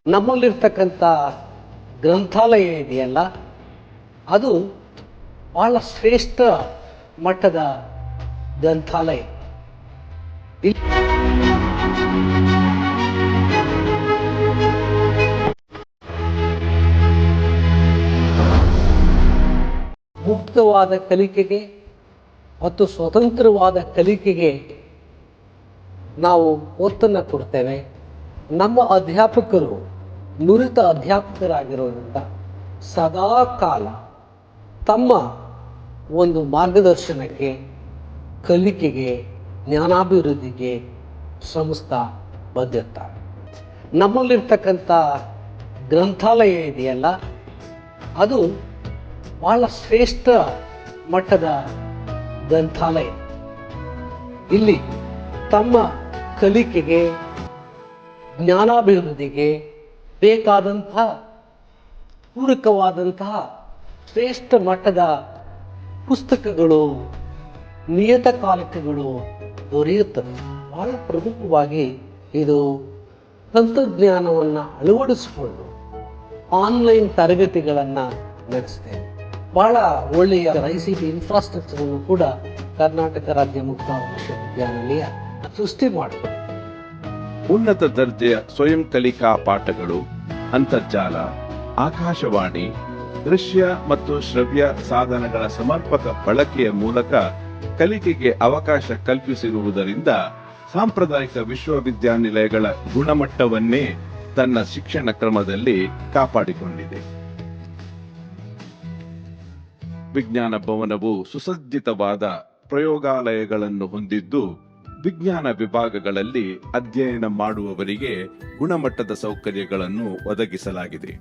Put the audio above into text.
ನಮ್ಮಲ್ಲಿರ್ತಕ್ಕಂಥ ಗ್ರಂಥಾಲಯ ಇದೆಯಲ್ಲ, ಅದು ಬಹಳ ಶ್ರೇಷ್ಠ ಮಟ್ಟದ ಗ್ರಂಥಾಲಯ. ಮುಕ್ತವಾದ ಕಲಿಕೆಗೆ ಮತ್ತು ಸ್ವತಂತ್ರವಾದ ಕಲಿಕೆಗೆ ನಾವು ಒತ್ತನ್ನು ಕೊಡ್ತೇವೆ. ನಮ್ಮ ಅಧ್ಯಾಪಕರು ನುರಿತ ಅಧ್ಯಾಪಕರಾಗಿರೋದ್ರಿಂದ ಸದಾ ಕಾಲ ತಮ್ಮ ಒಂದು ಮಾರ್ಗದರ್ಶನಕ್ಕೆ, ಕಲಿಕೆಗೆ, ಜ್ಞಾನಾಭಿವೃದ್ಧಿಗೆ ಶ್ರಮಿಸ್ತಾ ಬಂದಿರ್ತಾರೆ. ನಮ್ಮಲ್ಲಿರ್ತಕ್ಕಂಥ ಗ್ರಂಥಾಲಯ ಇದೆಯಲ್ಲ, ಅದು ಬಹಳ ಶ್ರೇಷ್ಠ ಮಟ್ಟದ ಗ್ರಂಥಾಲಯ. ಇಲ್ಲಿ ತಮ್ಮ ಕಲಿಕೆಗೆ, ಜ್ಞಾನಾಭಿವೃದ್ಧಿಗೆ ಬೇಕಾದಂತಹ ಪೂರಕವಾದಂತಹ ಶ್ರೇಷ್ಠ ಮಟ್ಟದ ಪುಸ್ತಕಗಳು, ನಿಯತಕಾಲಿಕಗಳು ದೊರೆಯುತ್ತವೆ. ಬಹಳ ಪ್ರಮುಖವಾಗಿ ಇದು ತಂತ್ರಜ್ಞಾನವನ್ನು ಅಳವಡಿಸಿಕೊಂಡು ಆನ್ಲೈನ್ ತರಗತಿಗಳನ್ನು ನಡೆಸ್ತೇವೆ. ಬಹಳ ಒಳ್ಳೆಯ ICT ಇನ್ಫ್ರಾಸ್ಟ್ರಕ್ಚರ್ ಅನ್ನು ಕೂಡ ಕರ್ನಾಟಕ ರಾಜ್ಯ ಮುಕ್ತ ವಿಶ್ವವಿದ್ಯಾನಿಲಯ ಸೃಷ್ಟಿ ಮಾಡಿದೆ. ಉನ್ನತ ದರ್ಜೆಯ ಸ್ವಯಂ ಕಲಿಕಾ ಪಾಠಗಳು, ಅಂತರ್ಜಾಲ, ಆಕಾಶವಾಣಿ, ದೃಶ್ಯ ಮತ್ತು ಶ್ರವ್ಯ ಸಾಧನಗಳ ಸಮರ್ಪಕ ಬಳಕೆಯ ಮೂಲಕ ಕಲಿಕೆಗೆ ಅವಕಾಶ ಕಲ್ಪಿಸಿರುವುದರಿಂದ ಸಾಂಪ್ರದಾಯಿಕ ವಿಶ್ವವಿದ್ಯಾನಿಲಯಗಳ ಗುಣಮಟ್ಟವನ್ನೇ ತನ್ನ ಶಿಕ್ಷಣ ಕ್ರಮದಲ್ಲಿ ಕಾಪಾಡಿಕೊಂಡಿದೆ. ವಿಜ್ಞಾನ ಭವನವು ಸುಸಜ್ಜಿತವಾದ ಪ್ರಯೋಗಾಲಯಗಳನ್ನು ಹೊಂದಿದ್ದು, ವಿಜ್ಞಾನ ವಿಭಾಗಗಳಲ್ಲಿ ಅಧ್ಯಯನ ಮಾಡುವವರಿಗೆ ಗುಣಮಟ್ಟದ ಸೌಕರ್ಯಗಳನ್ನು ಒದಗಿಸಲಾಗಿದೆ.